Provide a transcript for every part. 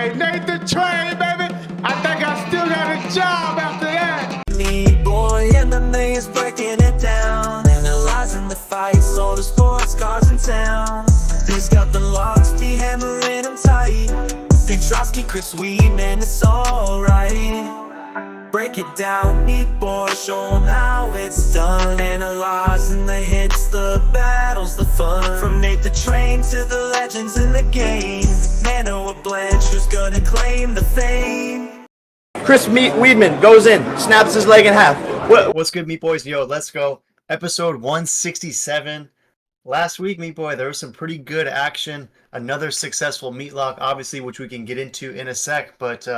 boy Nathan Train, baby. I think I still got a job after that. Me boy, MMA is breaking it down, analyzing the fights, all the sports cars in town. He's got the locks, be hammering them tight. Big Trotsky, Chris Weedman, it's alright. Break it down, Meat Boy, show 'em how it's done. Analyzing the hits, the battles, the fun. From Nate the Train to the legends in the game. Mano Blanchard's gonna claim the fame. Chris Weedman goes in, snaps his leg in half. What's good, Meat Boys? Yo, let's go. Episode 167. Last week, Meat Boy, there was some pretty good action. Another successful meatlock, obviously, which we can get into in a sec. But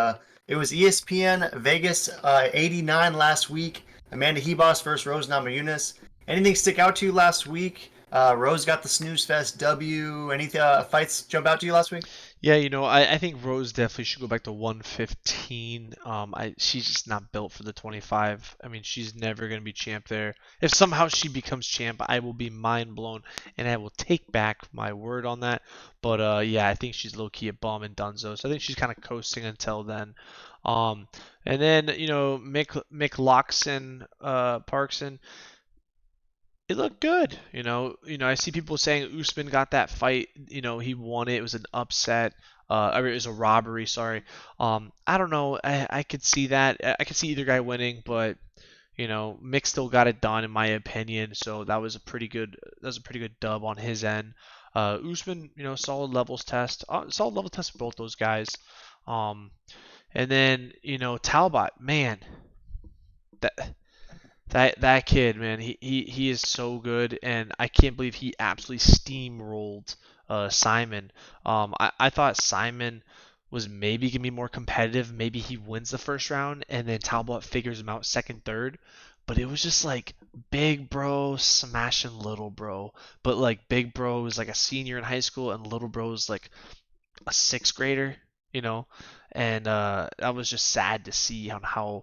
it was ESPN Vegas 89 last week. Amanda Hebos versus Rose Namajunas. Anything stick out to you last week? Rose got the snooze fest W. Any fights jump out to you last week? Yeah, I think Rose definitely should go back to 115. She's just not built for the 25. I mean, she's never going to be champ there. If somehow she becomes champ, I will be mind blown, and I will take back my word on that. But yeah, I think she's low-key a bum and donezo. So I think she's kind of coasting until then. And then, McLockson, Parkson, it looked good. I see people saying Usman got that fight. He won it. It was an upset. It was a robbery. Sorry. I don't know. I could see that. I could see either guy winning, but Mick still got it done in my opinion. So that was a pretty good. That was a pretty good dub on his end. Usman, solid levels test. Solid level test for both those guys. And then Talbot, man, That kid, man, he is so good, and I can't believe he absolutely steamrolled Simon. I thought Simon was maybe going to be more competitive. Maybe he wins the first round, and then Talbot figures him out second, third. But it was just like big bro smashing little bro. But like big bro is like a senior in high school, and little bro is like a sixth grader, And that was just sad to see on how.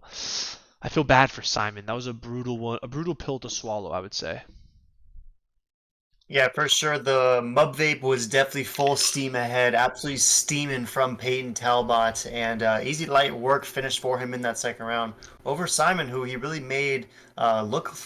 I feel bad for Simon. That was a brutal one, a brutal pill to swallow, I would say. Yeah, for sure. The Mub Vape was definitely full steam ahead, absolutely steaming from Peyton Talbot, and easy light work finished for him in that second round over Simon, who he really made look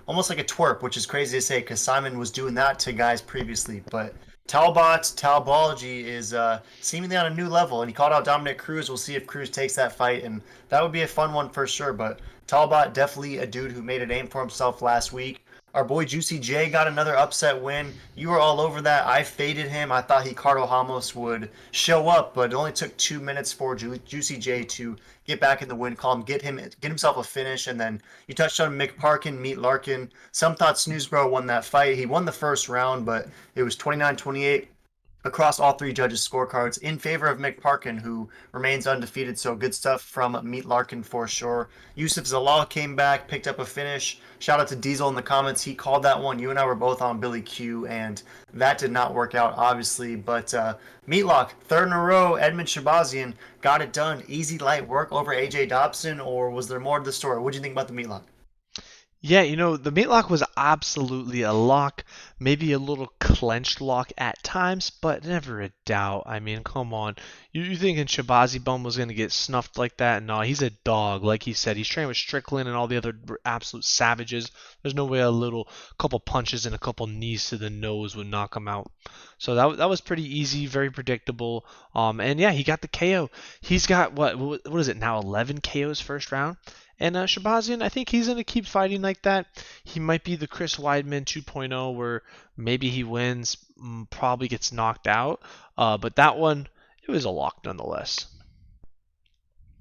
almost like a twerp, which is crazy to say because Simon was doing that to guys previously, but Talbot's Talbology is seemingly on a new level, and he called out Dominic Cruz. We'll see if Cruz takes that fight, and that would be a fun one for sure. But Talbot, definitely a dude who made a name for himself last week. Our boy Juicy J got another upset win. You were all over that. I faded him. I thought Ricardo Ramos would show up, but it only took 2 minutes for Juicy J to get back in the win column, get himself a finish, and then you touched on McParkin, Meat Larkin. Some thought Snoozebro won that fight. He won the first round, but it was 29-28 across all three judges' scorecards in favor of McParkin, who remains undefeated. So good stuff from Meat Larkin for sure. Yusuf Zalal came back, picked up a finish. Shout out to Diesel in the comments. He called that one. You and I were both on Billy Q, and that did not work out, obviously. But Meatlock, third in a row, Edmund Shabazian got it done. Easy light work over AJ Dobson, or was there more to the story? What do you think about the Meatlock? Yeah, the meatlock was absolutely a lock, maybe a little clenched lock at times, but never a doubt. I mean, come on. You thinking Shabazi Bum was going to get snuffed like that? No, he's a dog. Like he said, he's trained with Strickland and all the other absolute savages. There's no way a little couple punches and a couple knees to the nose would knock him out. So that was pretty easy, very predictable. And yeah, he got the KO. He's got, what is it now, 11 KOs first round? And Shabazian, I think he's going to keep fighting like that. He might be the Chris Weidman 2.0 where maybe he wins, probably gets knocked out. But that one, it was a lock nonetheless.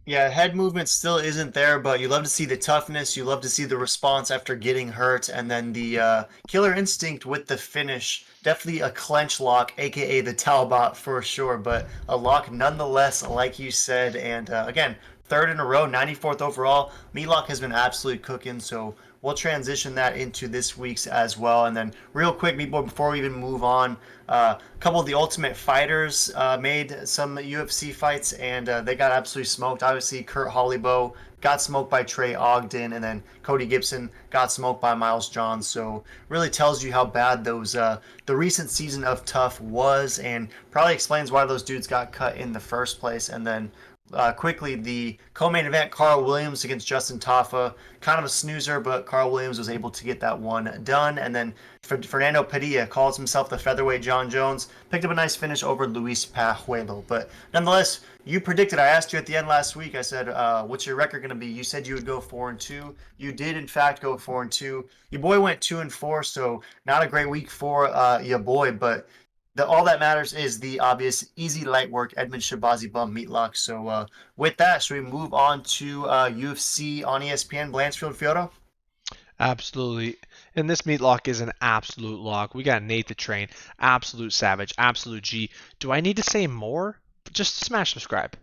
Yeah, head movement still isn't there, but you love to see the toughness. You love to see the response after getting hurt. And then the killer instinct with the finish. Definitely a clench lock, a.k.a. the Talbot for sure. But a lock nonetheless, like you said. And again, third in a row, 94th overall. Meatlock has been absolutely cooking, so we'll transition that into this week's as well. And then real quick, Meatboy, before we even move on, a couple of the Ultimate Fighters made some UFC fights, and they got absolutely smoked. Obviously, Kurt Hollybow got smoked by Trey Ogden, and then Cody Gibson got smoked by Miles Johns. So really tells you how bad those the recent season of Tough was, and probably explains why those dudes got cut in the first place. And then quickly, the co-main event, Carl Williams against Justin Tafa, kind of a snoozer, but Carl Williams was able to get that one done. And then Fernando Padilla calls himself the featherweight John Jones, picked up a nice finish over Luis Pajuelo. But nonetheless, you predicted. I asked you at the end last week. I said, "What's your record going to be?" You said you would go 4-2. You did, in fact, go 4-2. Your boy went 2-4, so not a great week for your boy, but. All that matters is the obvious easy light work Edmund Shabazi bum meatlock. So with that, should we move on to UFC on ESPN, Blanchfield Fioto? Absolutely. And this meatlock is an absolute lock. We got Nate the Train, absolute savage, absolute G. Do I need to say more? Just smash subscribe.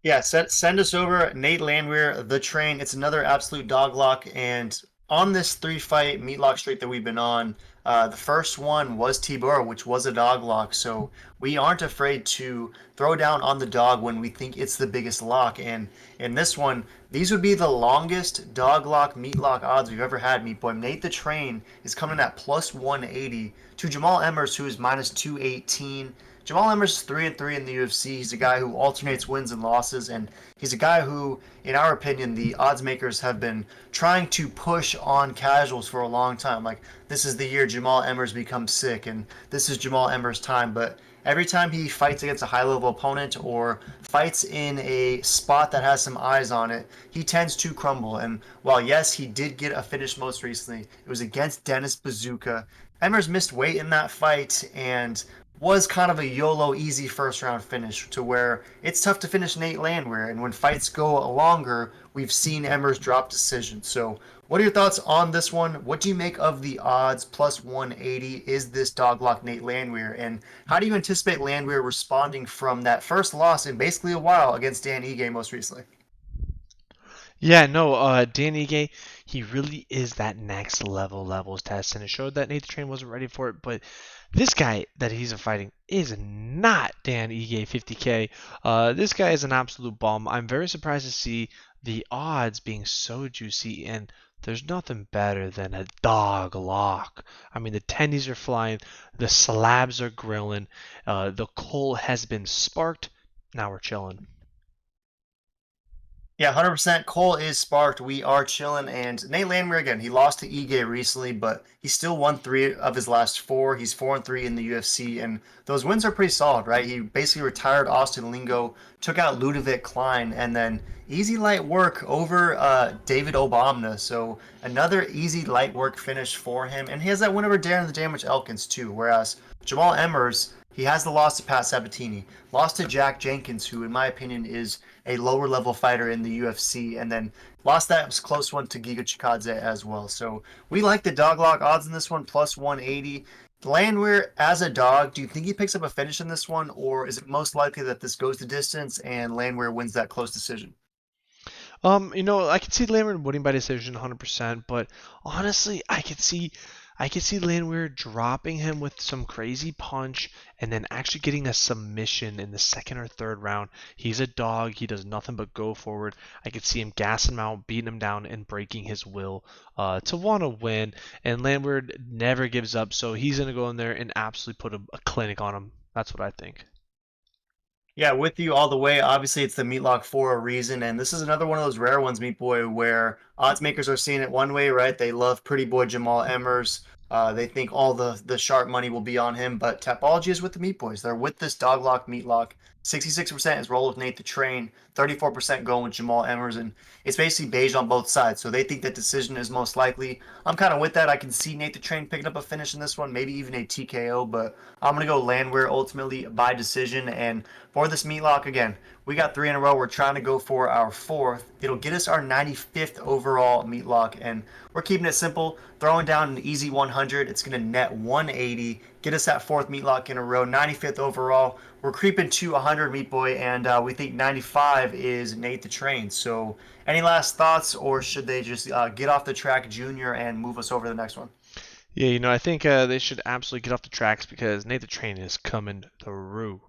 Yeah, send us over Nate Landwehr, the Train. It's another absolute dog lock. And on this 3-fight meatlock streak that we've been on, the first one was T-Burrow, which was a dog lock. So we aren't afraid to throw down on the dog when we think it's the biggest lock. And in this one, these would be the longest dog lock, meatlock odds we've ever had, Meat Boy. Nate the Train is coming at plus 180 to Jamal Emmers, who is minus 218. Jamal Emmers is 3-3 in the UFC. He's a guy who alternates wins and losses, and he's a guy who, in our opinion, the odds makers have been trying to push on casuals for a long time. Like, this is the year Jamal Emmers becomes sick, and this is Jamal Emmers' time. But every time he fights against a high-level opponent or fights in a spot that has some eyes on it, he tends to crumble. And while, yes, he did get a finish most recently, it was against Dennis Bazooka. Emmers missed weight in that fight, and was kind of a YOLO easy first round finish to where it's tough to finish Nate Landwehr. And when fights go longer, we've seen Emmers drop decisions. So what are your thoughts on this one? What do you make of the odds plus 180? Is this doglock Nate Landwehr? And how do you anticipate Landwehr responding from that first loss in basically a while against Dan Ige most recently? Yeah, no, Dan Ige, he really is that next level levels test, and it showed that Nate the Train wasn't ready for it, but this guy that he's fighting is not Dan Ige 50K. This guy is an absolute bomb. I'm very surprised to see the odds being so juicy, and there's nothing better than a dog lock. I mean, the tendies are flying, the slabs are grilling, the coal has been sparked. Now we're chilling. Yeah, 100%. Cole is sparked. We are chilling. And Nate Landwehr, again, he lost to Ige recently, but he still won 3 of his last 4. He's 4-3 in the UFC, and those wins are pretty solid, right? He basically retired Austin Lingo, took out Ludovic Klein, and then easy light work over David Obamna. So another easy light work finish for him. And he has that win over Darren the Damage Elkins, too, whereas Jamal Emmers, he has the loss to Pat Sabatini, lost to Jack Jenkins, who, in my opinion, is a lower level fighter in the UFC, and then lost that close one to Giga Chikadze as well. So we like the dog lock odds in this one, plus 180. Landwehr as a dog, do you think he picks up a finish in this one, or is it most likely that this goes the distance and Landwehr wins that close decision? I could see Landwehr winning by decision 100%, but honestly, I could see Landwehr dropping him with some crazy punch and then actually getting a submission in the second or third round. He's a dog. He does nothing but go forward. I could see him gassing him out, beating him down, and breaking his will to want to win. And Landwehr never gives up, so he's going to go in there and absolutely put a clinic on him. That's what I think. Yeah, with you all the way. Obviously, it's the Meatlock for a reason, and this is another one of those rare ones, Meat Boy, where odds makers are seeing it one way, right? They love Pretty Boy Jamal Emmers. They think all the sharp money will be on him, but Tapology is with the Meat Boys. They're with this doglock Meatlock. 66% is roll with Nate the Train, 34% going with Jamal Emmers, and it's basically beige on both sides. So they think that decision is most likely. I'm kind of with that. I can see Nate the Train picking up a finish in this one, maybe even a TKO, but I'm going to go Landwehr ultimately by decision. And for this Meatlock, again, we got 3 in a row. We're trying to go for our 4th. It'll get us our 95th overall Meatlock, and we're keeping it simple, throwing down an easy 100. It's going to net 180, get us that 4th Meatlock in a row, 95th overall. We're creeping to 100, Meat Boy, and we think 95 is Nate the Train. So any last thoughts, or should they just get off the track, Junior, and move us over to the next one? Yeah, I think they should absolutely get off the tracks because Nate the Train is coming through.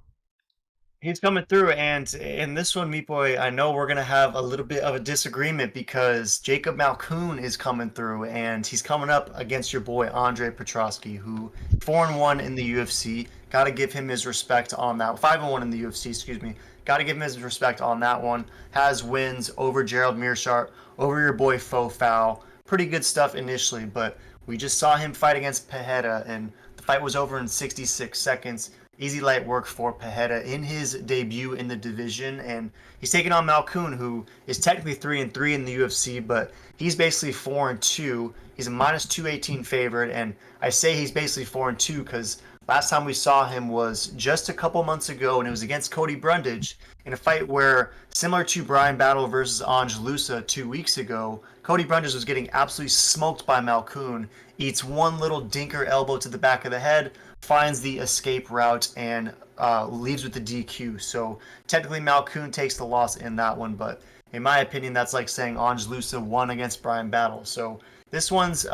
He's coming through, and in this one, Meat Boy, I know we're gonna have a little bit of a disagreement because Jacob Malkoun is coming through, and he's coming up against your boy Andre Petrosky, who 4-1 in the UFC. Got to give him his respect on that. 5-1 in the UFC, excuse me. Got to give him his respect on that one. Has wins over Gerald Meerschaert, over your boy Fofau. Pretty good stuff initially, but we just saw him fight against Pajeda, and the fight was over in 66 seconds. Easy light work for Pajeda in his debut in the division, and he's taking on Malkoun, who is technically 3-3 in the UFC, but he's basically 4-2. He's a minus 218 favorite, and I say he's basically 4-2 because last time we saw him was just a couple months ago, and it was against Cody Brundage in a fight where, similar to Brian Battle versus Ange Lusa 2 weeks ago, Cody Brundage was getting absolutely smoked by Malkoun, eats one little dinker elbow to the back of the head, finds the escape route, and leaves with the DQ. So technically Malkoun takes the loss in that one, but in my opinion, that's like saying Ange Lusa won against Brian Battle. So this one's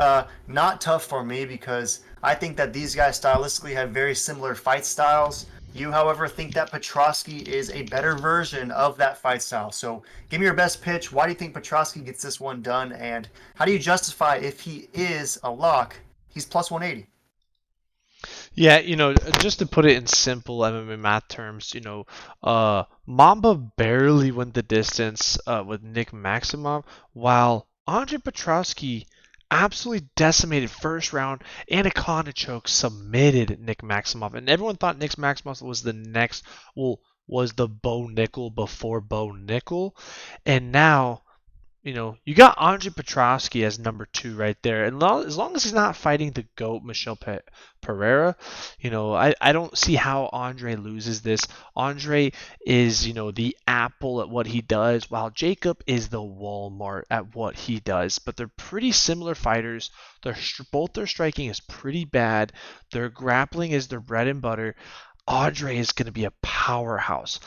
not tough for me because I think that these guys stylistically have very similar fight styles. You, however, think that Petrosky is a better version of that fight style. So give me your best pitch. Why do you think Petrosky gets this one done? And how do you justify if he is a lock, he's plus 180? Yeah, just to put it in simple MMA math terms, Mamba barely went the distance with Nick Maximov, while Andre Petrosky absolutely decimated first round and a Kana choke submitted Nick Maximov, and everyone thought Nick Maximov was the next, well, was the Bo Nickel before Bo Nickel, and now you got Andre Petrosky as number 2 right there. And as long as he's not fighting the GOAT, Michel Pereira, I don't see how Andre loses this. Andre is, the Apple at what he does, while Jacob is the Walmart at what he does. But they're pretty similar fighters. Both their striking is pretty bad. Their grappling is their bread and butter. Andre is going to be a powerhouse.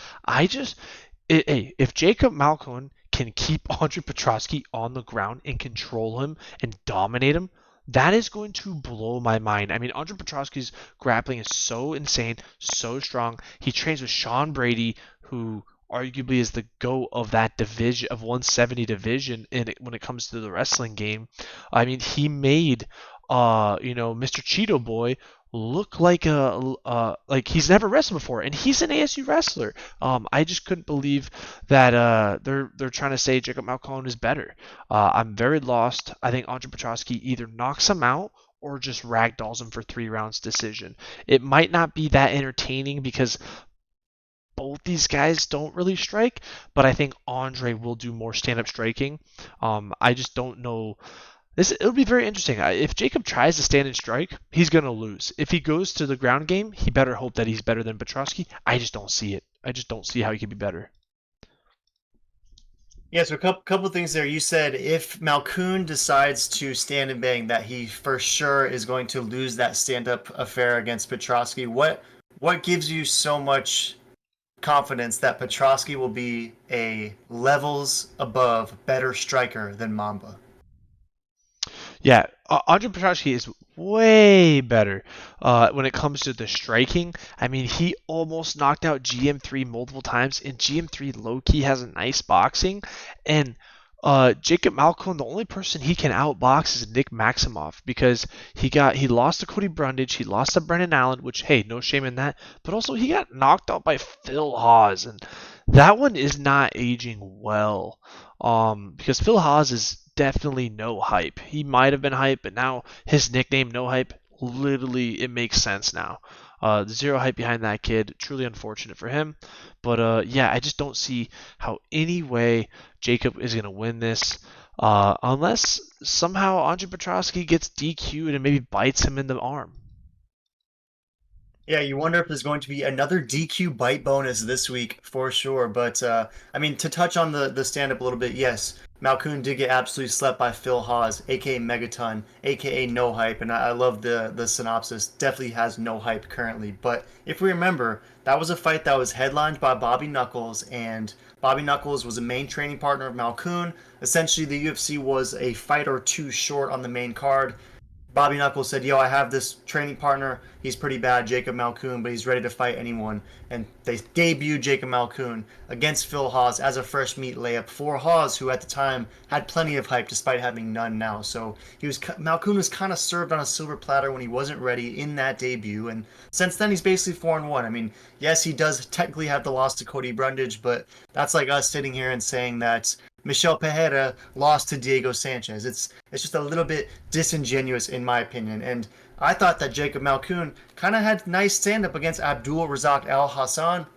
If Jacob Malkoun can keep Andre Petrosky on the ground and control him and dominate him, that is going to blow my mind. I mean, Andre Petrosky's grappling is so insane, so strong. He trains with Sean Brady, who arguably is the GOAT of that division, of 170 division when it comes to the wrestling game. I mean, he made Mr. Cheeto Boy look like like he's never wrestled before, and he's an ASU wrestler. I just couldn't believe that they're trying to say Jacob Malkoun is better. I'm very lost. I think Andre Petrosky either knocks him out or just ragdolls him for 3 rounds decision. It might not be that entertaining because both these guys don't really strike, but I think Andre will do more stand-up striking. I just don't know. It'll be very interesting. If Jacob tries to stand and strike, he's going to lose. If he goes to the ground game, he better hope that he's better than Petrosky. I just don't see it. I just don't see how he can be better. Yeah, so a couple things there. You said if Malkoun decides to stand and bang, that he for sure is going to lose that stand-up affair against Petrosky. What gives you so much confidence that Petrosky will be a levels above better striker than Mamba? Yeah, Andre Petrosky is way better when it comes to the striking. I mean, he almost knocked out GM3 multiple times, and GM3 low-key has a nice boxing. And Jacob Malkoun, the only person he can outbox is Nick Maximov because he lost to Cody Brundage, he lost to Brendan Allen, which, hey, no shame in that. But also he got knocked out by Phil Hawes, and that one is not aging well because Phil Hawes is definitely no hype. He might have been hype, but now his nickname no hype, literally it makes sense now. Zero hype behind that kid. Truly unfortunate for him. But yeah, I just don't see how any way Jacob is going to win this unless somehow Andre Petrosky gets DQ'd and maybe bites him in the arm. Yeah, you wonder if there's going to be another DQ bite bonus this week for sure. But I mean, to touch on the stand-up a little bit, yes, Malkoun did get absolutely slept by Phil Hawes, aka Megaton, aka No Hype, and I love the synopsis. Definitely has no hype currently. But if we remember, that was a fight that was headlined by Bobby Knuckles, and Bobby Knuckles was a main training partner of Malkoun. Essentially, the UFC was a fight or two short on the main card. Bobby Knuckles said, "Yo, I have this training partner. He's pretty bad, Jacob Malkoun, but he's ready to fight anyone." And they debuted Jacob Malkoun against Phil Hawes as a fresh meat layup for Hawes, who at the time had plenty of hype despite having none now. So Malkoun was kind of served on a silver platter when he wasn't ready in that debut, and since then he's basically 4-1. I mean, yes, he does technically have the loss to Cody Brundage, but that's like us sitting here and saying that Michel Pereira lost to Diego Sanchez. It's just a little bit disingenuous in my opinion. And I thought that Jacob Malkoun kind of had nice stand-up against Abdul Razak Al Hassan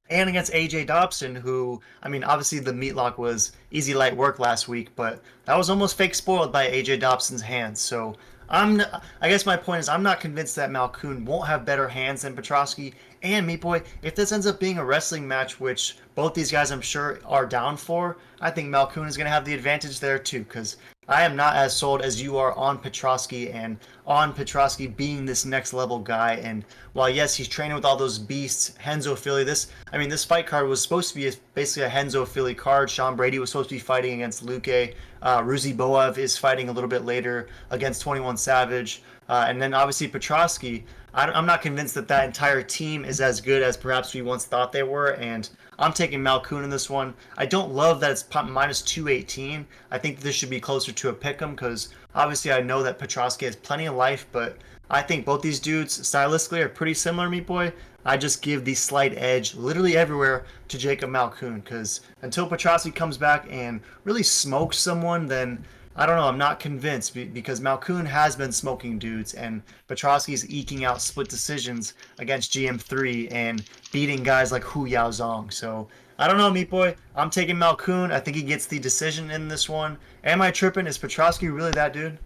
and against AJ Dobson, who, I mean, obviously the meatlock was easy light work last week, but that was almost fake spoiled by AJ Dobson's hands. So I guess my point is I'm not convinced that Malkoun won't have better hands than Petrosky. And Meat Boy, if this ends up being a wrestling match, which both these guys I'm sure are down for, I think Malkoun is going to have the advantage there too, because I am not as sold as you are on Petrosky and on Petrosky being this next level guy. And while yes, he's training with all those beasts, Henzo Philly, this fight card was supposed to be basically a Henzo Philly card. Sean Brady was supposed to be fighting against Luque. Ruzi Boev is fighting a little bit later against 21 Savage. And then obviously Petrosky, I'm not convinced that that entire team is as good as perhaps we once thought they were, and I'm taking Malkoun in this one. I don't love that it's minus 218. I think this should be closer to a pick'em because obviously I know that Petrosky has plenty of life, but I think both these dudes stylistically are pretty similar, Meat Boy. I just give the slight edge literally everywhere to Jacob Malkoun because until Petrosky comes back and really smokes someone, then I don't know. I'm not convinced because Malkoun has been smoking dudes, and Petrosky's eking out split decisions against GM3 and beating guys like Hu Yaozong. So I don't know, Meat Boy. I'm taking Malkoun. I think he gets the decision in this one. Am I tripping? Is Petrosky really that dude?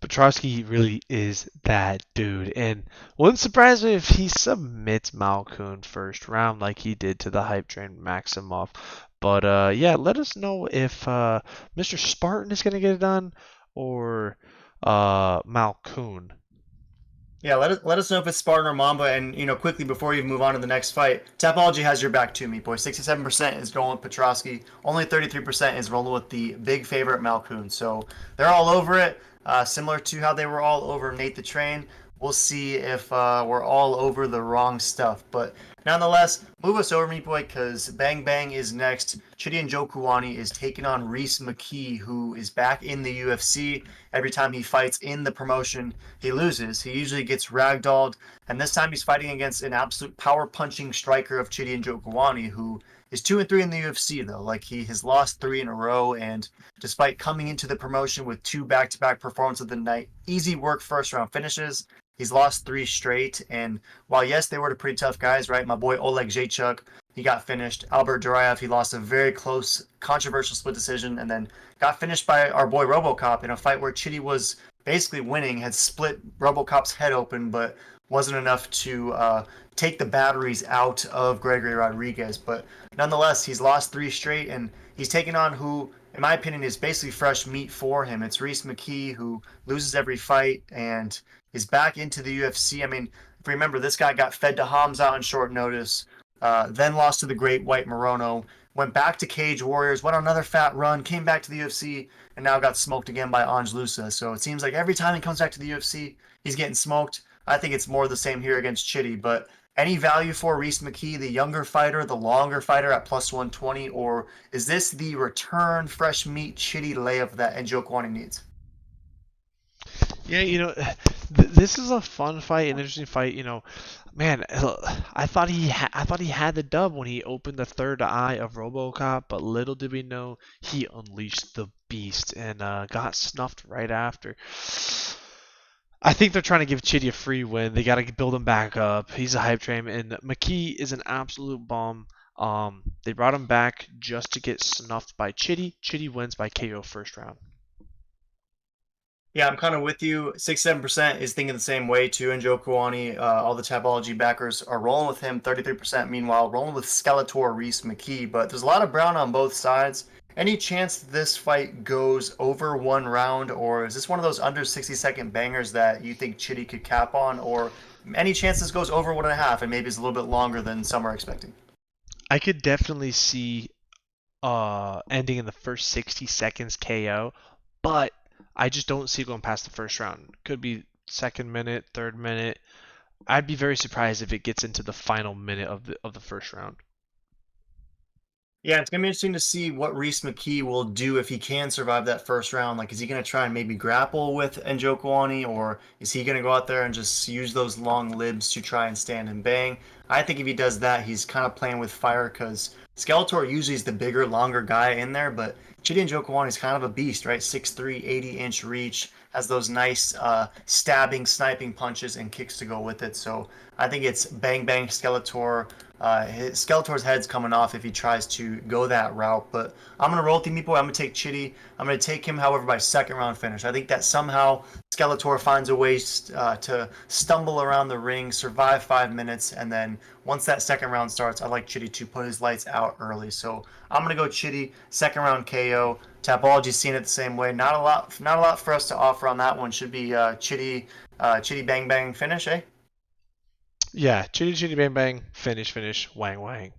Petrosky really is that dude, and wouldn't surprise me if he submits Malkoun first round like he did to the hype train Maximov. But yeah, let us know if Mr. Spartan is gonna get it done or Malkoun. Yeah, let us know if it's Spartan or Mamba. And, quickly before you move on to the next fight, Tapology has your back too, Meat Boy. 67% is going with Petrosky. Only 33% is rolling with the big favorite Malkoun. So they're all over it, similar to how they were all over Nate the Train. We'll see if we're all over the wrong stuff. But nonetheless, move us over, Meat Boy, because Bang Bang is next. Chidi Njokuani is taking on Reese McKee, who is back in the UFC. Every time he fights in the promotion, he loses. He usually gets ragdolled. And this time he's fighting against an absolute power-punching striker of Chidi Njokuani, who is 2-3 in the UFC, though. Like, he has lost 3 in a row, and despite coming into the promotion with 2 back-to-back performances of the night, easy work first-round finishes, he's lost 3 straight, and while yes, they were the pretty tough guys, right? My boy Oleg Zaychuk, he got finished. Albert Duraev, he lost a very close, controversial split decision, and then got finished by our boy RoboCop in a fight where Chidi was basically winning, had split RoboCop's head open, but wasn't enough to take the batteries out of Gregory Rodriguez. But nonetheless, he's lost 3 straight, and he's taken on who, in my opinion, is basically fresh meat for him. It's Reese McKee, who loses every fight and is back into the UFC. I mean, if you remember, this guy got fed to Hamza on short notice, then lost to the great White Morono, went back to Cage Warriors, went on another fat run, came back to the UFC, and now got smoked again by Ange Lusa. So it seems like every time he comes back to the UFC, he's getting smoked. I think it's more the same here against Chidi, but any value for Reese McKee, the younger fighter, the longer fighter at plus 120, or is this the return fresh meat Chidi layup that Njokuani needs? Yeah, this is a fun fight, an interesting fight. Man, I thought I thought he had the dub when he opened the third eye of RoboCop, but little did we know he unleashed the beast and got snuffed right after. I think they're trying to give Chidi a free win. They got to build him back up. He's a hype train, and McKee is an absolute bomb. They brought him back just to get snuffed by Chidi. Chidi wins by KO first round. Yeah, I'm kind of with you. 67% is thinking the same way too. Njokuani, all the Tapology backers are rolling with him. 33%, meanwhile, rolling with Skeletor Reese McKee. But there's a lot of brown on both sides. Any chance this fight goes over 1 round, or is this one of those under 60-second bangers that you think Chidi could cap on, or any chance this goes over 1.5 and maybe it's a little bit longer than some are expecting? I could definitely see ending in the first 60 seconds KO, but I just don't see it going past the first round. Could be second minute, third minute. I'd be very surprised if it gets into the final minute of the first round. Yeah, it's gonna be interesting to see what Reese McKee will do if he can survive that first round. Like, is he gonna try and maybe grapple with Njokuani, or is he gonna go out there and just use those long libs to try and stand and bang? I think if he does that, he's kind of playing with fire because Skeletor usually is the bigger, longer guy in there, but Chidi Njokuani is kind of a beast, right? 6'3", 80-inch reach, has those nice stabbing, sniping punches and kicks to go with it. So I think it's bang bang Skeletor. Skeletor's head's coming off if he tries to go that route. But I'm going to roll with the Meat Boy. I'm going to take Chitty. I'm going to take him, however, by second round finish. I think that somehow Skeletor finds a way to stumble around the ring, survive 5 minutes, and then once that second round starts, I like Chitty to put his lights out early. So I'm going to go Chitty, second round KO. Tapology's seen it the same way. Not a lot for us to offer on that one. Should be Chitty bang bang finish, eh? Yeah, chitty chitty bang bang, finish, wang wang.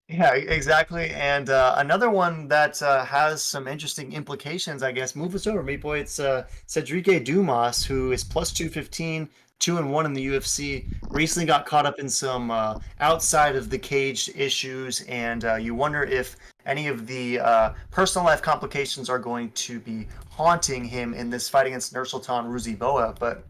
Yeah, exactly. And another one that has some interesting implications, I guess. Move us over, Meat Boy. It's Cedric Dumas, who is plus 215, 2-1 in the UFC. Recently got caught up in some outside of the cage issues, and you wonder if any of the personal life complications are going to be haunting him in this fight against Nursultan Ruziboa. But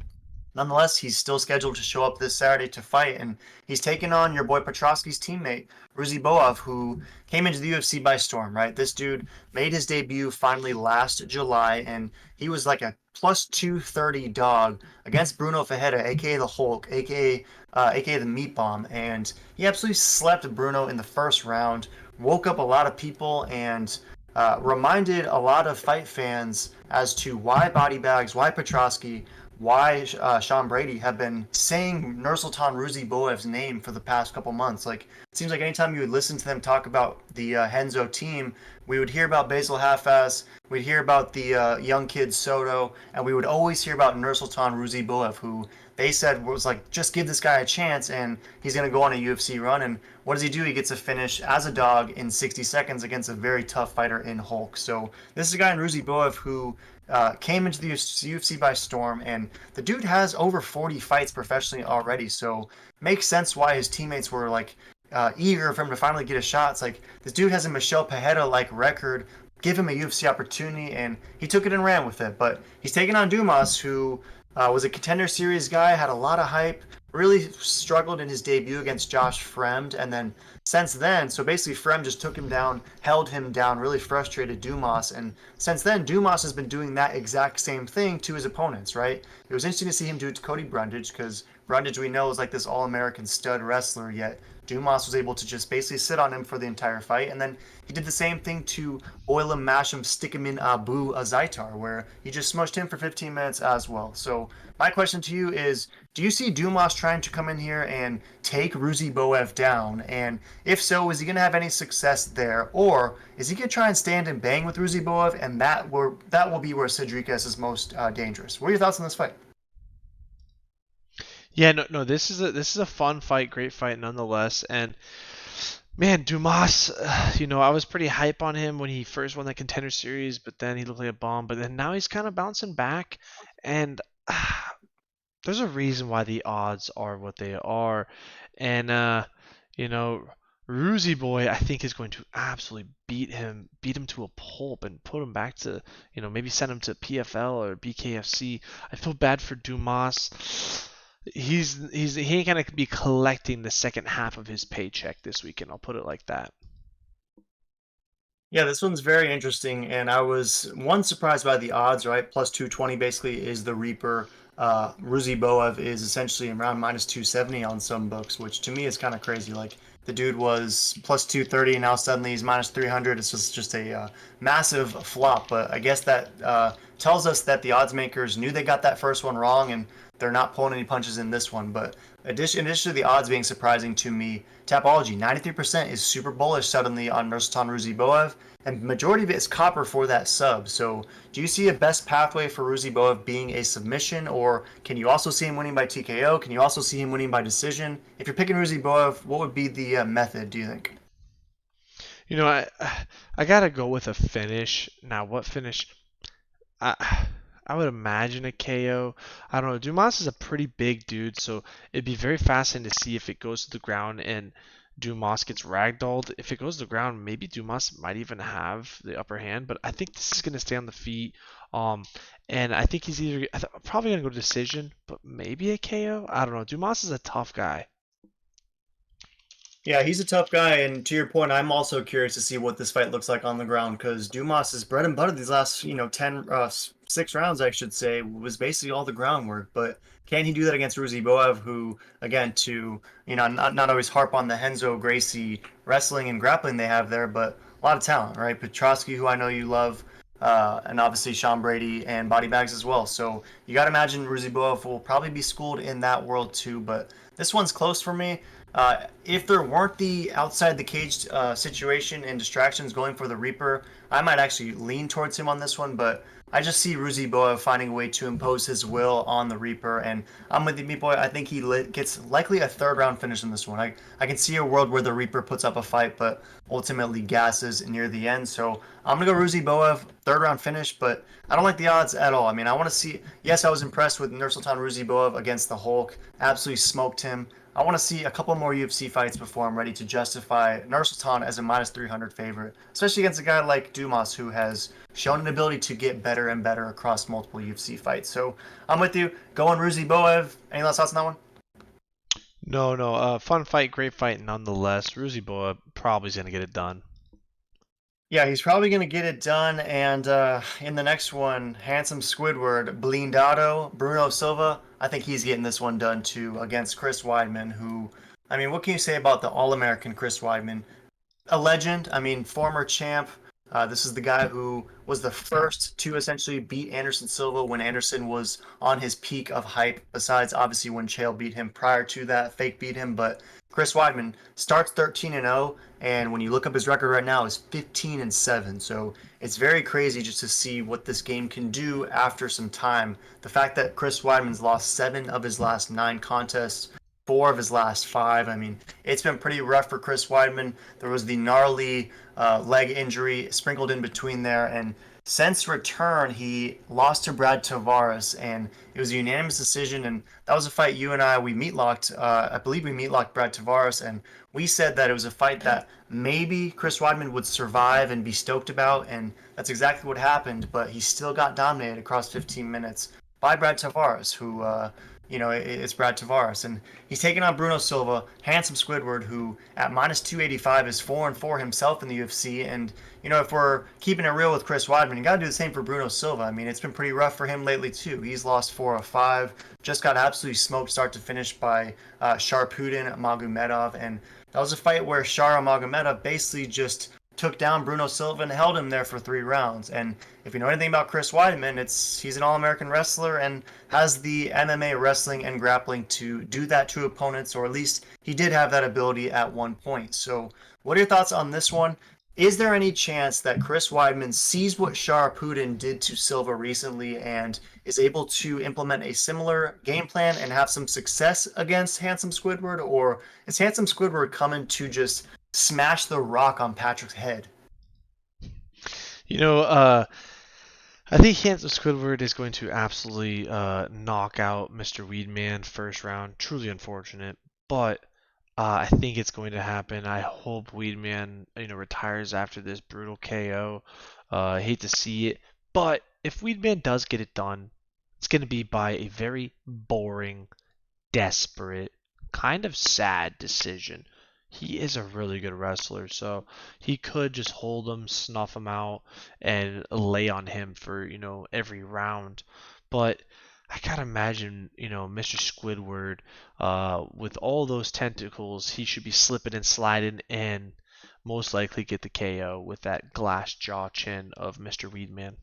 nonetheless, he's still scheduled to show up this Saturday to fight, and he's taking on your boy Petrosky's teammate, Ruziboev, who came into the UFC by storm, right? This dude made his debut finally last July, and he was like a plus 230 dog against Bruno Fajeda, aka the Hulk, aka the Meat Bomb, and he absolutely slept Bruno in the first round, woke up a lot of people, and reminded a lot of fight fans as to why body bags, why Petrosky, why Sean Brady have been saying Nursultan Ruziboev's name for the past couple months. Like, it seems like anytime you would listen to them talk about the Henzo team, we would hear about Basil Halfass, we'd hear about the young kid Soto, and we would always hear about Nursultan Ruziboev, who they said was like, just give this guy a chance and he's going to go on a UFC run. And what does he do? He gets a finish as a dog in 60 seconds against a very tough fighter in Hulk. So this is a guy in Ruziboev who came into the UFC by storm, and the dude has over 40 fights professionally already, so makes sense why his teammates were like eager for him to finally get a shot. It's like, this dude has a Michel Pajeda-like record, give him a UFC opportunity, and he took it and ran with it. But he's taking on Dumas, who was a Contender Series guy, had a lot of hype, really struggled in his debut against Josh Fremd, and then since then, so basically Fremd just took him down, held him down, really frustrated Dumas, and since then Dumas has been doing that exact same thing to his opponents, right? It was interesting to see him do it to Cody Brundage, because Brundage, we know, is like this all-American stud wrestler, yet Dumas was able to just basically sit on him for the entire fight, and then he did the same thing to oil him, mash him, stick him in Abu Azaitar, where he just smushed him for 15 minutes as well. So my question to you is, do you see Dumas trying to come in here and take Ruziboev down? And if so, is he going to have any success there? Or is he going to try and stand and bang with Ruziboev, and that will be where Cedricus is most dangerous? What are your thoughts on this fight? Yeah, no, this is a fun fight, great fight nonetheless. And man, Dumas, I was pretty hype on him when he first won the Contender Series, but then he looked like a bomb. But then now he's kind of bouncing back, and there's a reason why the odds are what they are. And you know, Ruzy Boy, I think, is going to absolutely beat him to a pulp and put him back to, maybe send him to PFL or BKFC. I feel bad for Dumas. He ain't gonna be collecting the second half of his paycheck this weekend. I'll put it like that. Yeah, this one's very interesting, and I was surprised by the odds, right? Plus 220 basically is the Reaper. Ruziboev is essentially around minus 270 on some books, which to me is kind of crazy. Like, the dude was plus 230, and now suddenly he's minus 300. It's just a massive flop. But I guess that tells us that the odds makers knew they got that first one wrong, and they're not pulling any punches in this one. But in addition to the odds being surprising to me, Tapology, 93% is super bullish suddenly on Nursultan Ruziboev, and majority of it is copper for that sub. So do you see a best pathway for Ruziboev being a submission, or can you also see him winning by TKO? Can you also see him winning by decision? If you're picking Ruziboev, what would be the method, do you think? I gotta go with a finish. Now, what finish? I would imagine a KO. I don't know. Dumas is a pretty big dude, so it'd be very fascinating to see if it goes to the ground and Dumas gets ragdolled. If it goes to the ground, maybe Dumas might even have the upper hand, but I think this is going to stay on the feet. Um, and I think he's probably going to go decision, but maybe a KO. I don't know. Dumas is a tough guy. Yeah, he's a tough guy, and to your point, I'm also curious to see what this fight looks like on the ground because Dumas's bread and butter these last, 6 rounds, I should say, was basically all the groundwork. But can he do that against Ruzi Boev, who, again, to not always harp on the Renzo Gracie wrestling and grappling they have there, but a lot of talent, right? Petrosky, who I know you love, and obviously Sean Brady and body bags as well. So you got to imagine Ruzi Boev will probably be schooled in that world too. But this one's close for me. If there weren't the outside the cage situation and distractions going for the Reaper, I might actually lean towards him on this one, but I just see Ruzi Boa finding a way to impose his will on the Reaper, and I'm with you, Meat Boy. I think he gets likely a third-round finish in this one. I can see a world where the Reaper puts up a fight, but ultimately gasses near the end, so I'm going to go Ruzi Boa, third-round finish, but I don't like the odds at all. I mean, I want to see... Yes, I was impressed with Nursultan Ruzi Boa against the Hulk. Absolutely smoked him. I want to see a couple more UFC fights before I'm ready to justify Nursultan as a minus 300 favorite, especially against a guy like Dumas who has shown an ability to get better and better across multiple UFC fights. So I'm with you. Going Ruzi Boev. Any last thoughts on that one? No. Fun fight, great fight nonetheless. Ruzi Boa probably is going to get it done. Yeah, he's probably going to get it done. And in the next one, Handsome Squidward, Blindado, Bruno Silva. I think he's getting this one done too against Chris Weidman, who, I mean, what can you say about the All-American Chris Weidman? A legend. I mean, former champ. This is the guy who was the first to essentially beat Anderson Silva when Anderson was on his peak of hype, besides obviously when Chael beat him prior to that, fake beat him. But Chris Weidman starts 13-0, and when you look up his record right now, is 15-7. So it's very crazy just to see what this game can do after some time. The fact that Chris Weidman's lost 7 of his last 9 contests, 4 of his last 5. I mean, it's been pretty rough for Chris Weidman. There was the gnarly leg injury sprinkled in between there, and since return, he lost to Brad Tavares, and it was a unanimous decision, and that was a fight you and we meatlocked. I believe we meatlocked Brad Tavares, and we said that it was a fight that maybe Chris Weidman would survive and be stoked about, and that's exactly what happened, but he still got dominated across 15 minutes by Brad Tavares, who it's Brad Tavares, and he's taking on Bruno Silva, Handsome Squidward, who at minus 285 is 4-4 himself in the UFC. And if we're keeping it real with Chris Weidman, you got to do the same for Bruno Silva. I mean, it's been pretty rough for him lately too. He's lost 4 of 5, just got absolutely smoked start to finish by Sharpudin Magomedov, and that was a fight where Shara Magomedov basically just took down Bruno Silva and held him there for 3 rounds. And if you know anything about Chris Weidman, he's an All-American wrestler and has the MMA wrestling and grappling to do that to opponents, or at least he did have that ability at one point. So what are your thoughts on this one? Is there any chance that Chris Weidman sees what Sharapudin did to Silva recently and is able to implement a similar game plan and have some success against Handsome Squidward? Or is Handsome Squidward coming to just smash the rock on Patrick's head? I think Handsome Squidward is going to absolutely knock out Mr. Weedman first round. Truly unfortunate, but I think it's going to happen. I hope Weedman, retires after this brutal KO. I hate to see it, but if Weedman does get it done, it's going to be by a very boring, desperate, kind of sad decision. He is a really good wrestler, so he could just hold him, snuff him out, and lay on him for, every round. But I gotta imagine, Mr. Squidward, with all those tentacles, he should be slipping and sliding and most likely get the KO with that glass jaw chin of Mr. Weedman.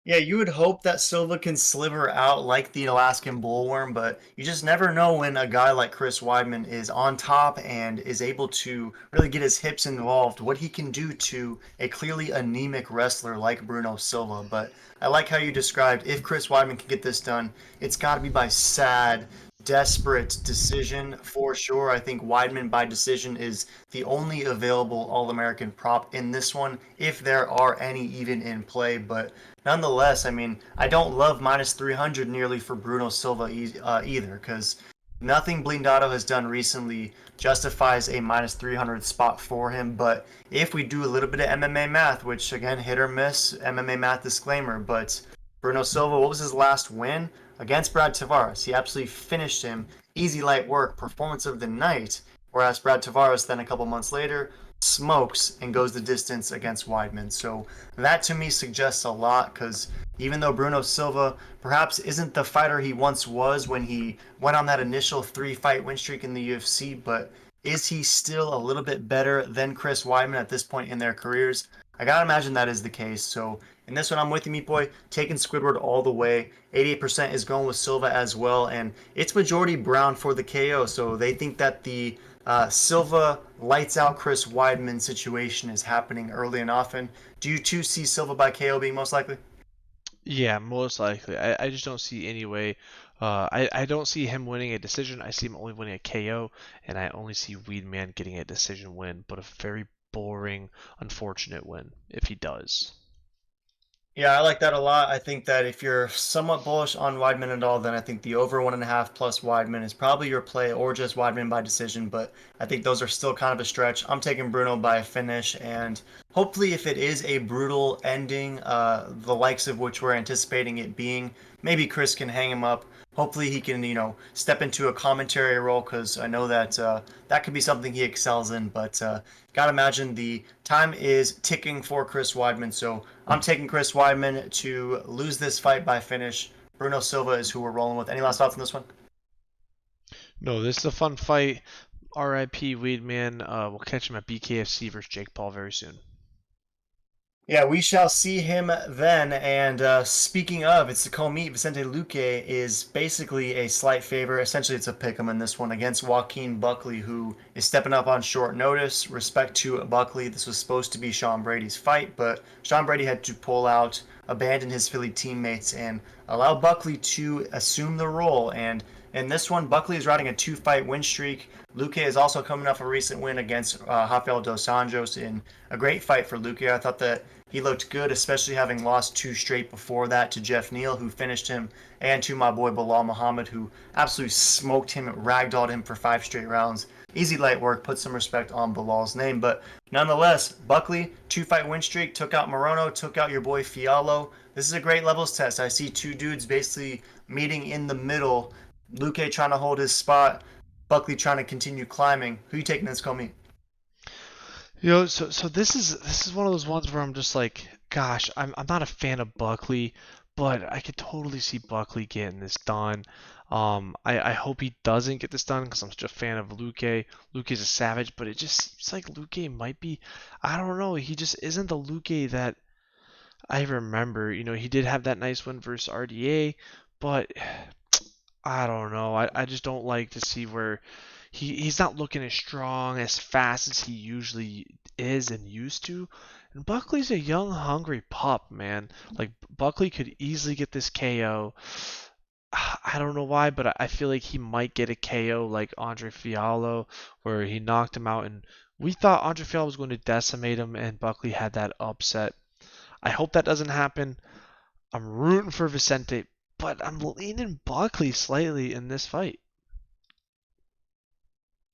Yeah, you would hope that Silva can sliver out like the Alaskan bullworm, but you just never know when a guy like Chris Weidman is on top and is able to really get his hips involved, what he can do to a clearly anemic wrestler like Bruno Silva. But I like how you described if Chris Weidman can get this done, it's got to be by sad, desperate decision for sure. I think Weidman by decision is the only available All-American prop in this one, if there are any even in play. But nonetheless, I mean, I don't love minus 300 nearly for Bruno Silva either, because nothing Blindado has done recently justifies a minus 300 spot for him. But if we do a little bit of MMA math, which again, hit or miss, MMA math disclaimer, but Bruno Silva, what was his last win? Against Brad Tavares. He absolutely finished him. Easy light work, performance of the night. Whereas Brad Tavares then a couple months later smokes and goes the distance against Weidman. So that to me suggests a lot, because even though Bruno Silva perhaps isn't the fighter he once was when he went on that initial 3-fight win streak in the UFC, but is he still a little bit better than Chris Weidman at this point in their careers? I gotta imagine that is the case. So in this one, I'm with you, Meat Boy, taking Squidward all the way. 88% is going with Silva as well, and it's majority Brown for the KO. So they think that the Silva lights out Chris Weidman situation is happening early and often. Do you too see Silva by KO being most likely? Yeah, most likely. I just don't see any way. I don't see him winning a decision. I see him only winning a KO, and I only see Weidman getting a decision win, but a very boring, unfortunate win if he does. Yeah, I like that a lot. I think that if you're somewhat bullish on Weidman at all, then I think the over 1.5 plus Weidman is probably your play, or just Weidman by decision. But I think those are still kind of a stretch. I'm taking Bruno by a finish, and hopefully, if it is a brutal ending, the likes of which we're anticipating it being, maybe Chris can hang him up. Hopefully, he can, step into a commentary role, because I know that that could be something he excels in. But gotta imagine the time is ticking for Chris Weidman, so I'm taking Chris Weidman to lose this fight by finish. Bruno Silva is who we're rolling with. Any last thoughts on this one? No, this is a fun fight. RIP Weidman. We'll catch him at BKFC versus Jake Paul very soon. Yeah, we shall see him then. And speaking of, it's the co-meet. Vicente Luque is basically a slight favor. Essentially, it's a pick 'em in this one against Joaquin Buckley, who is stepping up on short notice. Respect to Buckley. This was supposed to be Sean Brady's fight, but Sean Brady had to pull out, abandon his Philly teammates, and allow Buckley to assume the role. And in this one, Buckley is riding a 2-fight win streak. Luque is also coming off a recent win against Rafael dos Anjos in a great fight for Luque. I thought that he looked good, especially having lost 2 straight before that to Jeff Neal, who finished him, and to my boy Bilal Muhammad, who absolutely smoked him, ragdolled him for 5 straight rounds. Easy light work, put some respect on Bilal's name. But nonetheless, Buckley, 2-fight win streak, took out Morono, took out your boy Fiallo. This is a great levels test. I see 2 dudes basically meeting in the middle. Luque trying to hold his spot, Buckley trying to continue climbing. Who you taking this Comey? So this is one of those ones where I'm just like, gosh, I'm not a fan of Buckley, but I could totally see Buckley getting this done. I hope he doesn't get this done because I'm such a fan of Luque. Luque's a savage, but it just seems like Luque might be, I don't know, he just isn't the Luque that I remember. He did have that nice win versus RDA, but I don't know. I just don't like to see where he's not looking as strong, as fast as he usually is and used to. And Buckley's a young, hungry pup, man. Like, Buckley could easily get this KO. I don't know why, but I feel like he might get a KO like Andre Fiallo, where he knocked him out. And we thought Andre Fiallo was going to decimate him, and Buckley had that upset. I hope that doesn't happen. I'm rooting for Vicente, but I'm leaning Buckley slightly in this fight.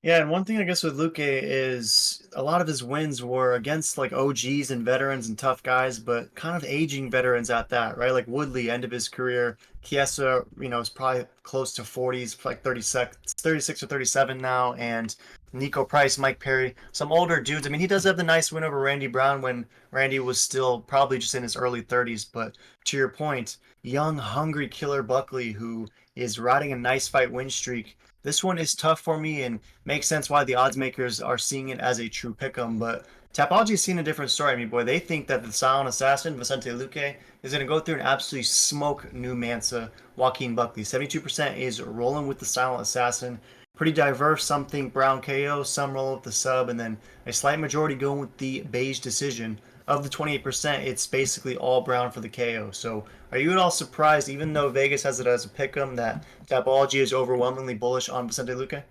Yeah, and one thing I guess with Luque is a lot of his wins were against like OGs and veterans and tough guys, but kind of aging veterans at that, right? Like Woodley, end of his career. Chiesa, is probably close to 40s, like 36 or 37 now. And Nico Price, Mike Perry, some older dudes. I mean, he does have the nice win over Randy Brown when Randy was still probably just in his early 30s. But to your point, young, hungry killer Buckley, who is riding a nice fight win streak. This one is tough for me and makes sense why the odds makers are seeing it as a true pick'em. But Tapology's seen a different story. I mean, boy, they think that the silent assassin, Vicente Luque, is going to go through and absolutely smoke New Mansa, Joaquin Buckley. 72% is rolling with the silent assassin. Pretty diverse. Some think Brown KO, some roll with the sub, and then a slight majority going with the beige decision. of the 28%, it's basically all Brown for the KO. So are you at all surprised, even though Vegas has it as a pick'em, that Tapology is overwhelmingly bullish on Vicente Luque?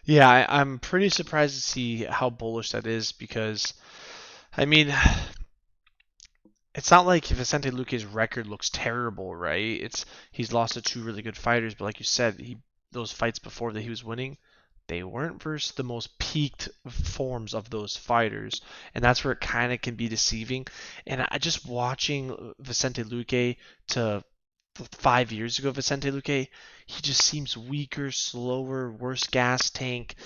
Yeah, I'm pretty surprised to see how bullish that is because, I mean, it's not like Vicente Luque's record looks terrible, right? He's lost to two really good fighters, but like you said, those fights before that he was winning, they weren't versus the most peaked forms of those fighters, and that's where it kind of can be deceiving. And I just watching Vicente Luque to 5 years ago, Vicente Luque, he just seems weaker, slower, worse gas tank.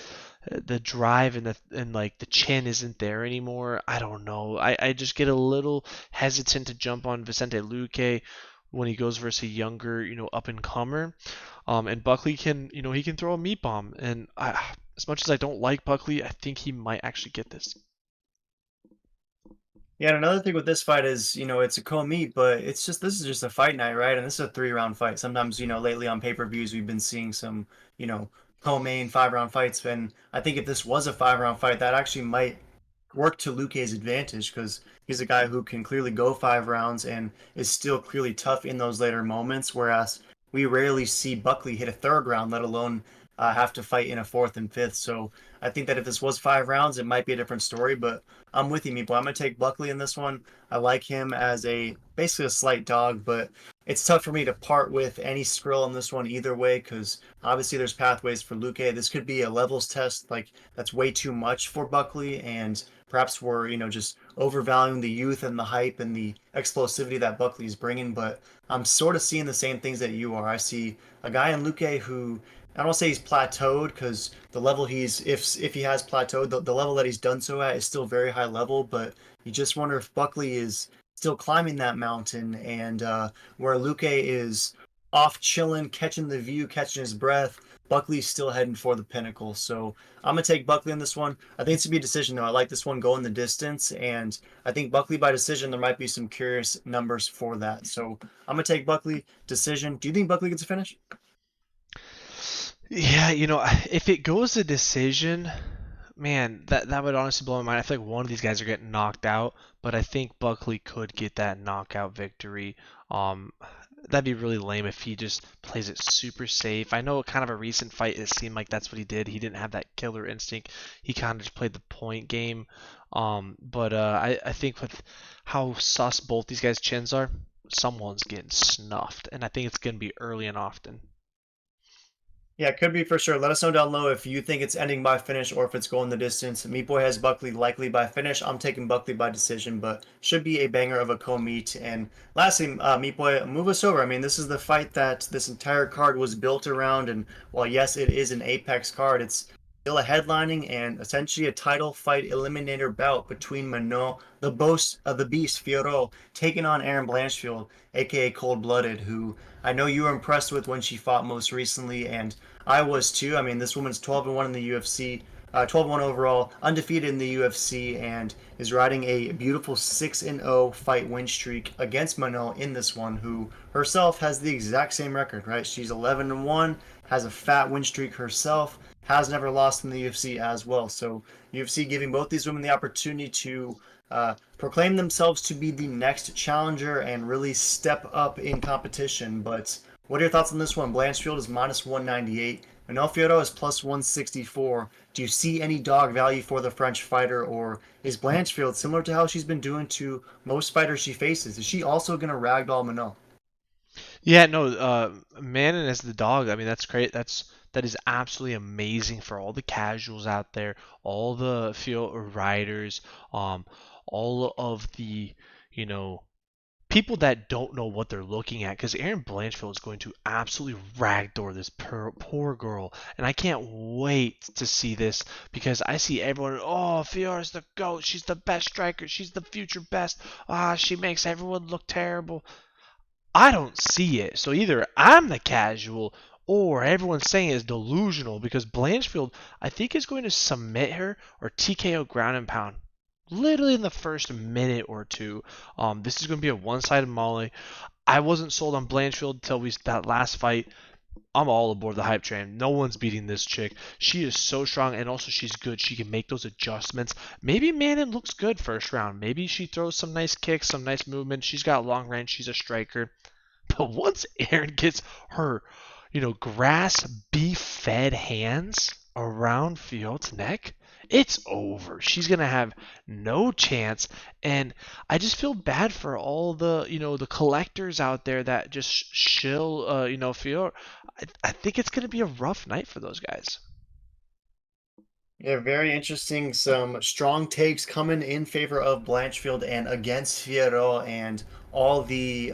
The drive and like the chin isn't there anymore. I don't know. I just get a little hesitant to jump on Vicente Luque when he goes versus a younger, up and comer. And Buckley can, he can throw a meat bomb. And as much as I don't like Buckley, I think he might actually get this. Yeah, and another thing with this fight is, it's a co-meet, but this is just a fight night, right? And this is a 3-round fight. Sometimes, lately on pay-per-views, we've been seeing some, co-main 5-round fights. And I think if this was a 5-round fight, that actually might work to Luque's advantage because he's a guy who can clearly go 5 rounds and is still clearly tough in those later moments. Whereas we rarely see Buckley hit a 3rd round, let alone have to fight in a 4th and 5th. So I think that if this was 5 rounds, it might be a different story. But I'm with you, Meeple. I'm gonna take Buckley in this one. I like him as basically a slight dog, but it's tough for me to part with any Skrill in this one either way because obviously there's pathways for Luque. This could be a levels test, like that's way too much for Buckley, and perhaps we're just overvaluing the youth and the hype and the explosivity that Buckley is bringing. But I'm sort of seeing the same things that you are. I see a guy in Luque who I don't say he's plateaued because the level if he has plateaued, the level that he's done so at is still very high level. But you just wonder if Buckley is still climbing that mountain, and where Luque is off chilling, catching the view, catching his breath. Buckley's still heading for the pinnacle. So I'm gonna take Buckley in this one. I think it's gonna be a decision though. I like this one going the distance, and I think Buckley by decision. There might be some curious numbers for that. So I'm gonna take Buckley decision. Do you think Buckley gets a finish? Yeah, if it goes a decision, man, that would honestly blow my mind. I feel like one of these guys are getting knocked out, but I think Buckley could get that knockout victory. Um, that'd be really lame if he just plays it super safe. I know kind of a recent fight, it seemed like that's what he did. He didn't have that killer instinct. He kind of just played the point game. But I think with how sus both these guys' chins are, someone's getting snuffed, and I think it's going to be early and often. Yeah, it could be for sure. Let us know down below if you think it's ending by finish or if it's going the distance. Meat Boy has Buckley likely by finish. I'm taking Buckley by decision, but should be a banger of a co-meet. And lastly, Meat Boy, move us over. I mean, this is the fight that this entire card was built around. And while, yes, it is an Apex card, it's still a headlining and essentially a title fight eliminator bout between Manon, the boast of the beast, Fiorot, taking on Aaron Blanchfield, aka Cold Blooded, who I know you were impressed with when she fought most recently, and I was too. I mean, this woman's 12-1 in the UFC, 12-1 overall, undefeated in the UFC, and is riding a beautiful 6-0 fight win streak against Manon in this one, who herself has the exact same record, right? She's 11-1, has a fat win streak herself, has never lost in the UFC as well. So UFC giving both these women the opportunity to proclaim themselves to be the next challenger and really step up in competition. But what are your thoughts on this one? Blanchfield is minus 198. Manon Fiorot is plus 164. Do you see any dog value for the French fighter, or is Blanchfield similar to how she's been doing to most fighters she faces? Is she also going to ragdoll Manon? Yeah, no, Manon as the dog, I mean, that's great. That is absolutely amazing for all the casuals out there, all the field riders, all of the, you know, people that don't know what they're looking at, because Aaron Blanchfield is going to absolutely ragdoll this poor girl, and I can't wait to see this because I see everyone, oh, Fiora's the GOAT, she's the best striker, she's the future best, she makes everyone look terrible. I don't see it. So either I'm the casual or everyone's saying it's delusional because Blanchfield, I think, is going to submit her or TKO ground and pound literally in the first minute or two. This is going to be a one-sided molly. I wasn't sold on Blanchfield until that last fight. I'm all aboard the hype train. No one's beating this chick. She is so strong, and also she's good. She can make those adjustments. Maybe Manon looks good first round. Maybe she throws some nice kicks, some nice movement. She's got long range. She's a striker. But once Erin gets her, grass beef fed hands around Fiona's neck, it's over. She's gonna have no chance, and I just feel bad for all the collectors out there that just shill, Fiona. I think it's gonna be a rough night for those guys. Yeah, very interesting. Some strong takes coming in favor of Blanchfield and against Fierro, and all the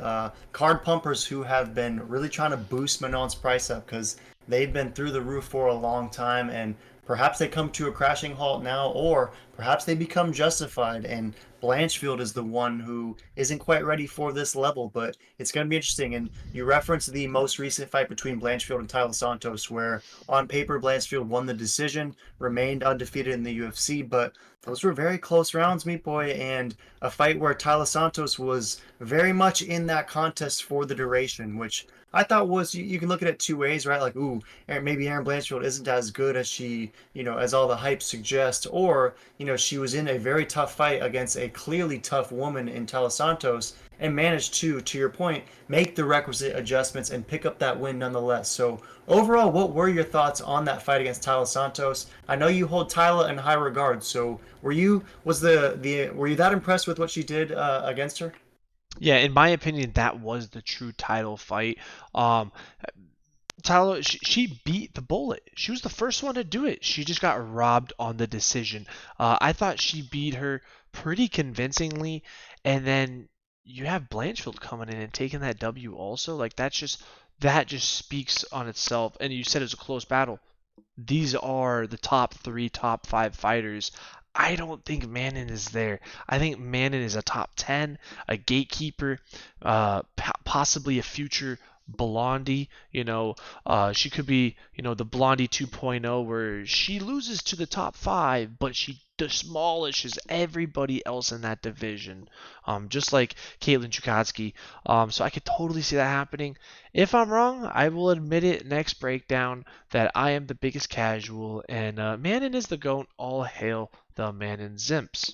card pumpers who have been really trying to boost Manon's price up because they've been through the roof for a long time, and perhaps they come to a crashing halt now, or perhaps they become justified. And Blanchfield is the one who isn't quite ready for this level, but it's going to be interesting. And you referenced the most recent fight between Blanchfield and Tyler Santos, where on paper Blanchfield won the decision, remained undefeated in the UFC, but those were very close rounds, meat boy, and a fight where Tyler Santos was very much in that contest for the duration, which I thought was you can look at it two ways, right? Like, ooh, maybe Erin Blanchfield isn't as good as she, as all the hype suggests, or she was in a very tough fight against a clearly tough woman in Tyler Santos and managed to your point, make the requisite adjustments and pick up that win nonetheless. So overall, what were your thoughts on that fight against Tyler Santos? I know you hold Tyler in high regard, so were you that impressed with what she did against her? Yeah, in my opinion, that was the true title fight. Um, Tyler, she beat the bullet. She was the first one to do it. She just got robbed on the decision. I thought she beat her pretty convincingly, and then you have Blanchfield coming in and taking that W also. Like that just speaks on itself. And you said it was a close battle. These are the top three, top five fighters. I don't think Manon is there. I think Manon is a top 10, a gatekeeper, possibly a future Blondie. She could be, the Blondie 2.0 where she loses to the top five, but she demolishes everybody else in that division, just like Caitlin Chukatsky. So I could totally see that happening. If I'm wrong, I will admit it next breakdown that I am the biggest casual, and Manon is the GOAT. All hail the Manon Zimps.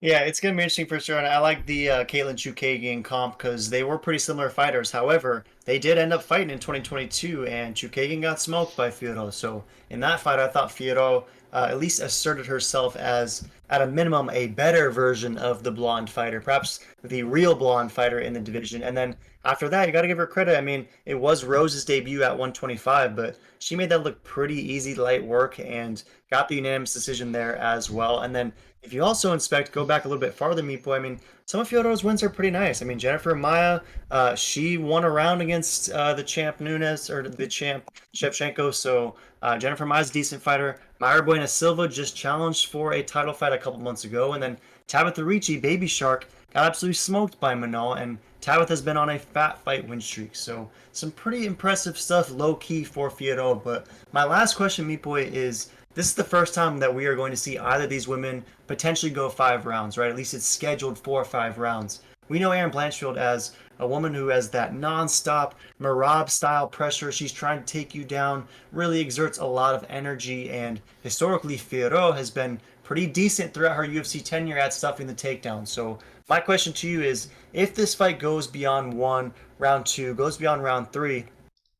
Yeah, it's gonna be interesting for sure. And I like the Caitlin Chukagian comp because they were pretty similar fighters. However, they did end up fighting in 2022, and Chukagian got smoked by Fiorot. So in that fight, I thought Fiorot at least asserted herself as, at a minimum, a better version of the blonde fighter, perhaps the real blonde fighter in the division. And then after that, you got to give her credit. I mean, it was Rose's debut at 125, but she made that look pretty easy, light work, and got the unanimous decision there as well. And then if you also inspect, go back a little bit farther, Meat Boy. I mean, some of Fyodor's wins are pretty nice. I mean, Jennifer Maya, she won a round against the champ Nunes or the champ Shevchenko. So Jennifer Maya's a decent fighter. Mayra Buena Silva just challenged for a title fight a couple months ago, and then Tabitha Ricci, Baby Shark, got absolutely smoked by Manal, and Tabitha's been on a fat fight win streak. So some pretty impressive stuff, low key for Fyodor. But my last question, Meat Boy, is this is the first time that we are going to see either of these women potentially go 5 rounds, right? At least it's scheduled for 5 rounds. We know Erin Blanchfield as a woman who has that non-stop Marab style pressure. She's trying to take you down, really exerts a lot of energy, and historically Fierro has been pretty decent throughout her UFC tenure at stuffing the takedown. So my question to you is, if this fight goes beyond round two, goes beyond round three,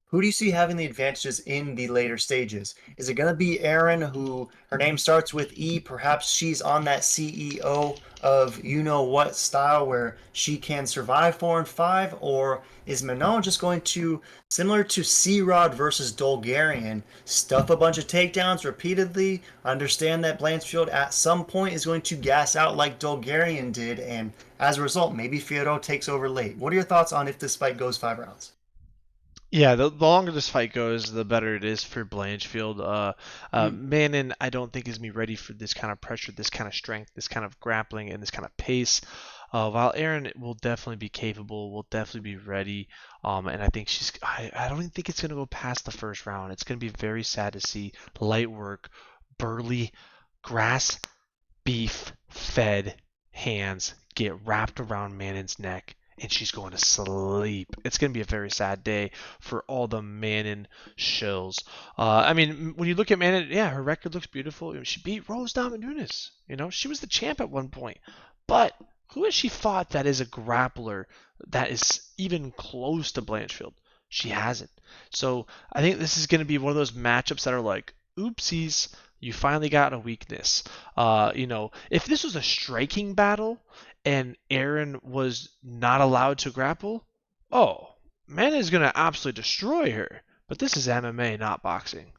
who do you see having the advantages in the later stages? Is it going to be Erin, who her name starts with E? Perhaps she's on that CEO of you know what style where she can survive 4 and 5? Or is Manon just going to, similar to C Rod versus Dolgarian, stuff a bunch of takedowns repeatedly, understand that Blanchfield at some point is going to gas out like Dolgarian did, and as a result, maybe Fierro takes over late? What are your thoughts on if this fight goes 5 rounds? Yeah, the longer this fight goes, the better it is for Blanchfield. Manon, I don't think is me ready for this kind of pressure, this kind of strength, this kind of grappling, and this kind of pace. While Erin will definitely be capable, will definitely be ready, and I think I don't even think it's gonna go past the first round. It's gonna be very sad to see light work, burly, grass, beef fed hands get wrapped around Manon's neck and she's going to sleep. It's going to be a very sad day for all the Manon shills. I mean, when you look at Manon, yeah, her record looks beautiful. She beat Rose Namajunas. She was the champ at one point. But who has she fought that is a grappler that is even close to Blanchfield? She hasn't. So I think this is going to be one of those matchups that are like, oopsies, you finally got a weakness. If this was a striking battle and Aaron was not allowed to grapple, oh, Mana is going to absolutely destroy her. But this is MMA, not boxing.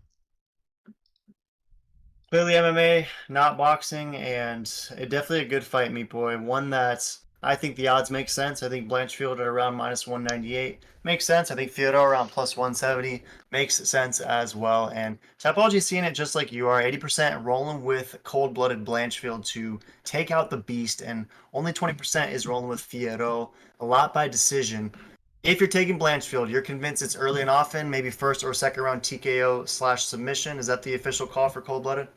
Clearly MMA, not boxing, and definitely a good fight, Meat Boy. One that I think the odds make sense. I think Blanchfield at around minus 198 makes sense. I think Theodore around plus 170 makes sense as well. And Typology seeing it just like you are, 80% rolling with cold-blooded Blanchfield to take out the beast, and only 20% is rolling with Theodore, a lot by decision. If you're taking Blanchfield, you're convinced it's early and often, maybe first or second round TKO/submission. Is that the official call for cold-blooded?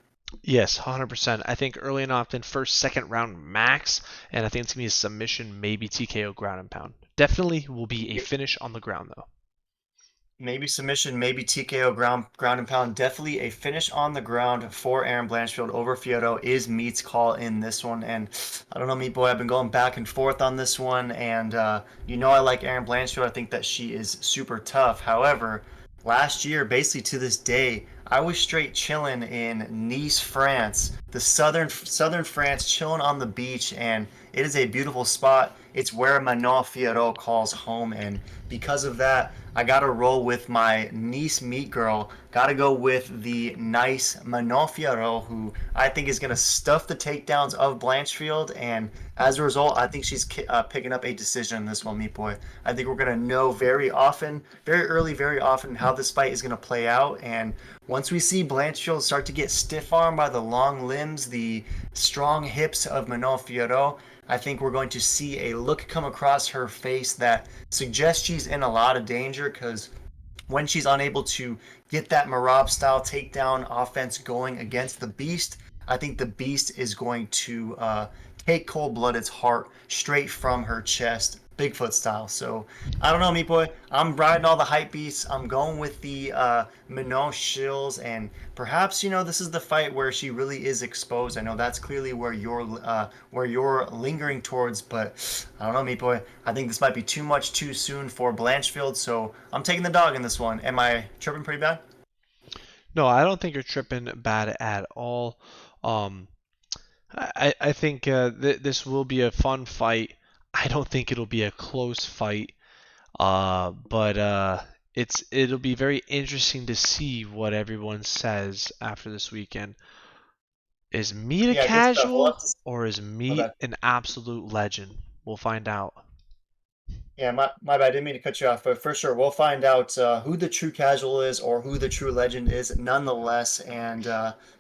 Yes, 100%. I think early and often, first, second round max, and I think it's going to be a submission, maybe TKO ground and pound. Definitely will be a finish on the ground, though. Maybe submission, maybe TKO ground and pound. Definitely a finish on the ground for Aaron Blanchfield over Fiodo is Meat's call in this one. And I don't know, Meat Boy, I've been going back and forth on this one. And I like Aaron Blanchfield. I think that she is super tough. However, last year, basically to this day, I was straight chilling in Nice, France, the southern France, chilling on the beach, and it is a beautiful spot. It's where Manon Fiorot calls home, and because of that, I gotta roll with my Nice meat girl. Gotta go with the nice Manon Fiorot, who I think is gonna stuff the takedowns of Blanchfield, and as a result, I think she's picking up a decision in this one, Meat Boy. I think we're gonna know very often, very early, very often, how this fight is gonna play out, and once we see Blanchfield start to get stiff-armed by the long limbs, the strong hips of Manon Fiorot, I think we're going to see a look come across her face that suggests she's in a lot of danger, because when she's unable to get that Marab-style takedown offense going against the Beast, I think the Beast is going to take Cold-Blooded's heart straight from her chest, Bigfoot style. So I don't know, Meat Boy. I'm riding all the hype beasts. I'm going with the Manon shills, and perhaps this is the fight where she really is exposed. I know that's clearly where you're lingering towards, but I don't know, Meat Boy. I think this might be too much too soon for Blanchfield, so I'm taking the dog in this one. Am I tripping pretty bad? No, I don't think you're tripping bad at all. I think this will be a fun fight. I don't think it'll be a close fight, but it'll be very interesting to see what everyone says after this weekend. Is Meat a Yeah, good stuff. casual or is Meat Okay. an absolute legend? We'll find out. Yeah, my bad. I didn't mean to cut you off, but for sure, we'll find out who the true casual is or who the true legend is nonetheless, and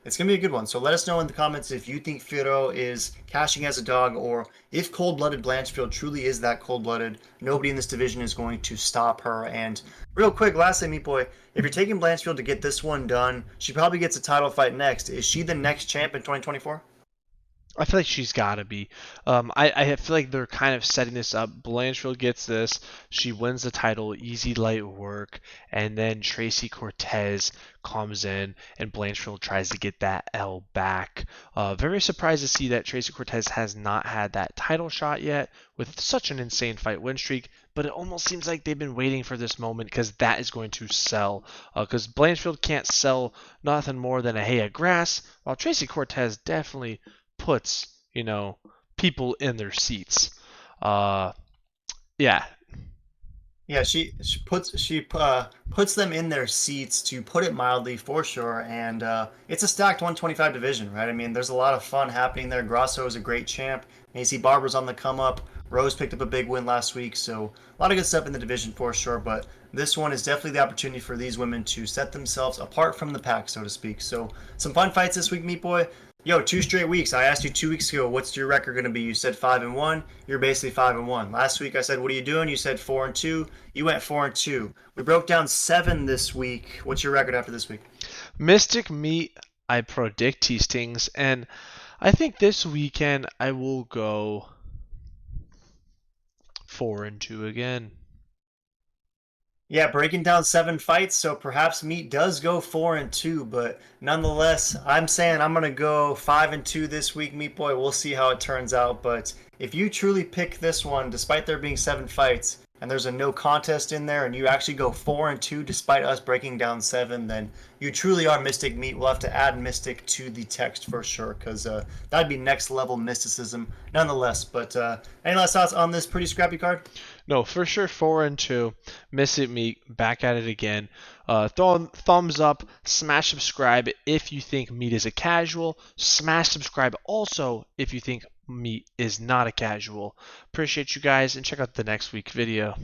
it's going to be a good one. So let us know in the comments if you think Firo is cashing as a dog, or if cold-blooded Blanchfield truly is that cold-blooded. Nobody in this division is going to stop her. And real quick, lastly, Meat Boy, if you're taking Blanchfield to get this one done, she probably gets a title fight next. Is she the next champ in 2024? I feel like she's got to be. I feel like they're kind of setting this up. Blanchfield gets this. She wins the title, easy light work, and then Tracy Cortez comes in and Blanchfield tries to get that L back. Very surprised to see that Tracy Cortez has not had that title shot yet with such an insane fight win streak, but it almost seems like they've been waiting for this moment because that is going to sell. Because Blanchfield can't sell nothing more than a hay of grass, while Tracy Cortez definitely puts people in their seats. Yeah. Yeah, she puts them in their seats, to put it mildly, for sure. And it's a stacked 125 division, right? I mean, there's a lot of fun happening there. Grasso is a great champ. Macy Barber's on the come up. Rose picked up a big win last week, so a lot of good stuff in the division for sure. But this one is definitely the opportunity for these women to set themselves apart from the pack, so to speak. So some fun fights this week, Meat Boy. Yo, 2 straight weeks. I asked you 2 weeks ago, what's your record going to be? You said 5-1. You're basically 5-1. Last week I said, what are you doing? You said 4-2. You went 4-2. We broke down 7 this week. What's your record after this week? Mystic Meat, I predict T-Stings, and I think this weekend I will go 4-2 again. Yeah, breaking down 7 fights, so perhaps Meat does go 4-2, but nonetheless, I'm saying I'm gonna go 5-2 this week, Meat Boy. We'll see how it turns out, but if you truly pick this one, despite there being 7 fights, and there's a no contest in there, and you actually go 4-2 despite us breaking down 7, then you truly are Mystic Meat. We'll have to add Mystic to the text for sure, because that'd be next level mysticism, nonetheless. But any last thoughts on this pretty scrappy card? No, for sure 4-2. Miss it, Meat. Back at it again. Thumbs up. Smash subscribe if you think Meat is a casual. Smash subscribe also if you think Meat is not a casual. Appreciate you guys, and check out the next week video.